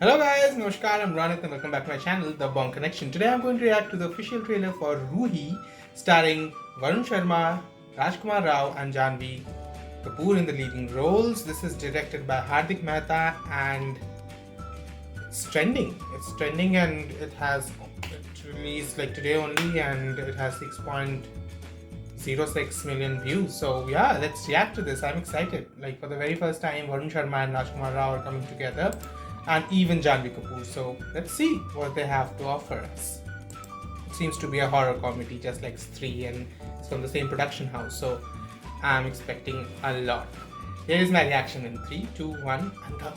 Hello guys, Namaskar, I'm Ronit and welcome back to my channel, The Bong Connection. Today I'm going to react to the official trailer for Ruhi, starring Varun Sharma, Rajkumar Rao and Janvi Kapoor in the leading roles. This is directed by Hardik Mehta and it's trending. It's trending and it released like today only and it has 6.06 million views. So yeah, let's react to this. I'm excited. Like for the very first time, Varun Sharma and Rajkumar Rao are coming together. And even Janvi Kapoor. So let's see what they have to offer us. It seems to be a horror comedy, just like Stree, and it's from the same production house. So I'm expecting a lot. Here is my reaction in 3, 2, 1, and go.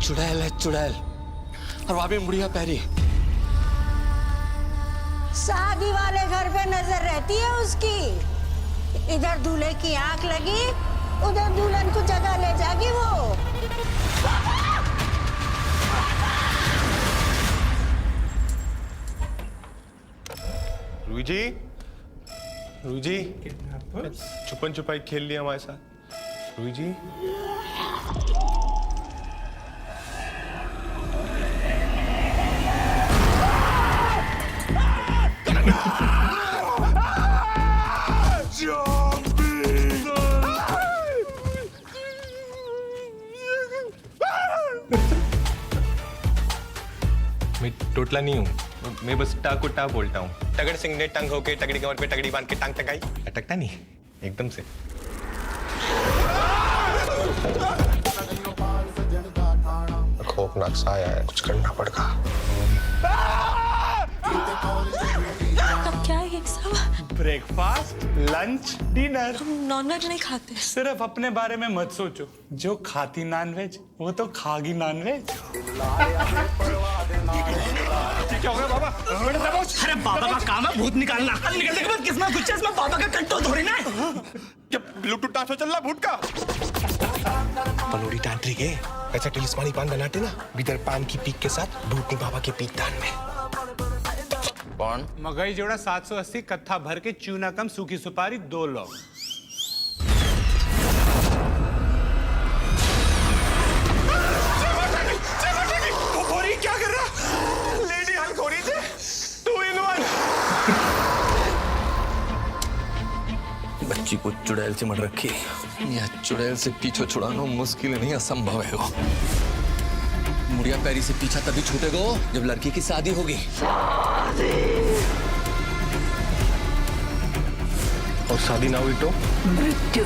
चुड़ैल है चुड़ैल और वहां भी मुड़िया पैरी शादी वाले घर पे नजर रहती है उसकी। इधर दूल्हे की आंख लगी, उधर दुल्हन को जगह ले जाएगी वो। रूही जी, रूही जी, Kidnappers? छुपन छुपाई खेल लिया हमारे साथ। रूही जी, मैं टोटला नहीं हूँ, मैं बस टा को टा बोलता हूँ। तगड़ सिंह ने टंग होके तगड़ी कमर पे तगड़ी बांध के टांग टकाई। अटकता नहीं, एकदम से। खौफनाक सा आया है, कुछ करना पड़ेगा। क्या है ये सब? Breakfast, lunch, dinner. हम नॉनवेज नहीं खाते। सिर्फ अपने बारे में मत सोचो, जो खाती नॉनवेज वो तो खागी नॉनवेज। क्या हो गया बाबा? अरे बाबा का काम है भूत निकालना। निकलने के बाद किसमें कुछ इसमें बाबा का कंट्रोल थोड़ी ना है। क्या ब्लूटूथ ट्रांसफर चल रहा भूत का? पलोड़ी तांत्रिक है ऐसा टिलिस्मानी पान बनाते ना बिदर पान की पीक के साथ भूतनी बाबा के पीक दान में कौन? मगई जोड़ा 780 कत्था भर के चूना कम सूखी सुपारी 2 लौंग। क्या कर रहा? लेडी हल्क हो रही थी। 2 in 1। बच्ची को चुड़ैल से मर रखी या चुड़ैल से पीछे छुड़ाना मुश्किल नहीं असंभव है वो मुड़िया पैरी से पीछा तभी छूटेगा जब लड़की की शादी होगी और शादी ना हुई तो मृत्यु।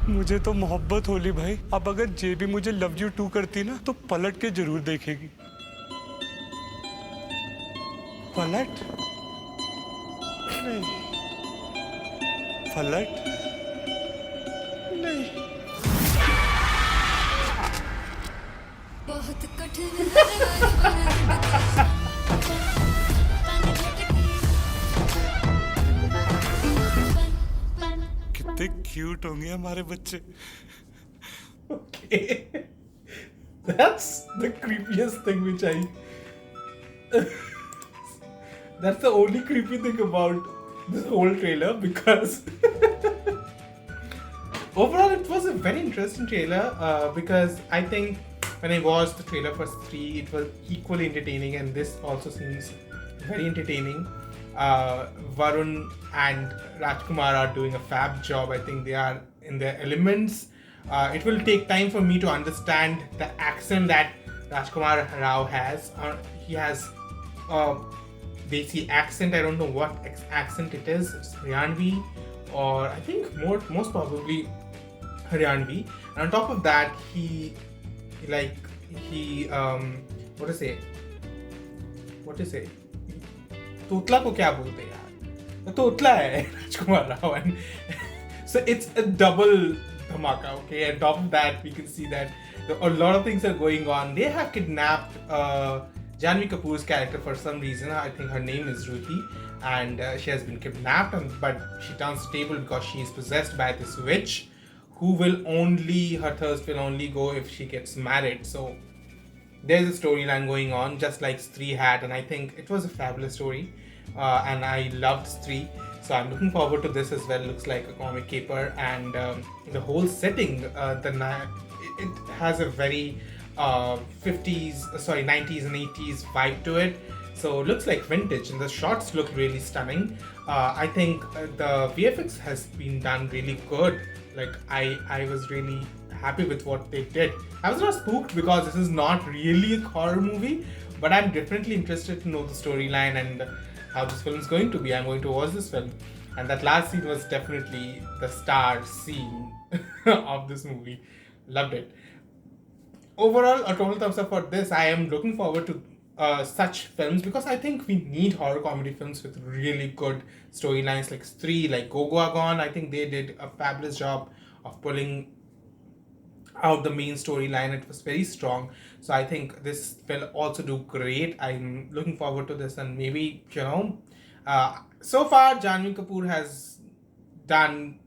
मुझे तो मोहब्बत होली भाई। अब अगर जे भी मुझे लव यू 2 करती ना तो पलट के जरूर देखेगी। पलट नहीं, पलट नहीं। बहुत कठिन कितने क्यूट होंगे हमारे बच्चे। Okay. That's the creepiest thing which That's the only creepy thing about this whole trailer because overall it was a very interesting trailer because I think when I watched the trailer for Stree it was equally entertaining and this also seems very entertaining. Varun and Rajkumar are doing a fab job. I think they are in their elements. It will take time for me to understand the accent that Rajkumar Rao has. He has Desi accent. I don't know what accent it is. It's Haryanvi, or I think most probably Haryanvi. And on top of that, he what to say? तोतला को क्या बोलते हैं यार? तोतला है राजकुमार Rao, and so it's a double dhamaka. Okay, on top of that, we can see that a lot of things are going on. They have kidnapped Janvi Kapoor's character for some reason. I think her name is Ruhi, and she has been kidnapped, but she turns stable because she is possessed by this witch who will only, her thirst will only go if she gets married. So there's a storyline going on, just like Stree had, and I think it was a fabulous story, and I loved Stree. So I'm looking forward to this as well. Looks like a comic caper, and the whole setting, it has a very 90s and 80s vibe to it. So it looks like vintage, and the shots look really stunning. I think the VFX has been done really good. Like I was really happy with what they did. I was not spooked because this is not really a horror movie, but I'm definitely interested to know the storyline and how this film is going to be. I'm going to watch this film, and that last scene was definitely the star scene of this movie. Loved it. Overall, a total thumbs up for this. I am looking forward to such films because I think we need horror comedy films with really good storylines, like Stree, like Go Go Gone. I think they did a fabulous job of pulling out the main storyline. It was very strong. So I think this will also do great. I'm looking forward to this, and maybe, so far Janhvi Kapoor has done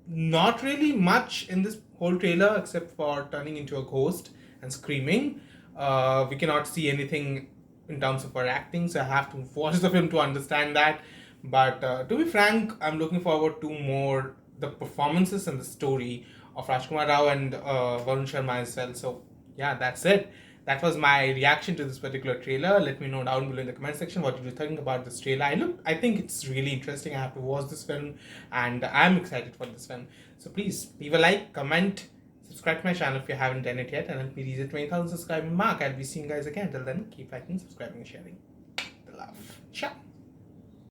not really much in this whole trailer except for turning into a ghost and screaming. We cannot see anything in terms of her acting, so I have to watch the film to understand that. But to be frank, I'm looking forward to more the performances and the story of Rajkumar Rao and Varun Sharma as well. So yeah, that's it. That was my reaction to this particular trailer. Let me know down below in the comment section what you think about this trailer. I think it's really interesting. I have to watch this film, and I'm excited for this film. So please leave a like, comment, subscribe to my channel if you haven't done it yet, and help me reach the 20,000 subscriber mark. I'll be seeing you guys again. Till then, keep liking, subscribing, and sharing. The love. Ciao.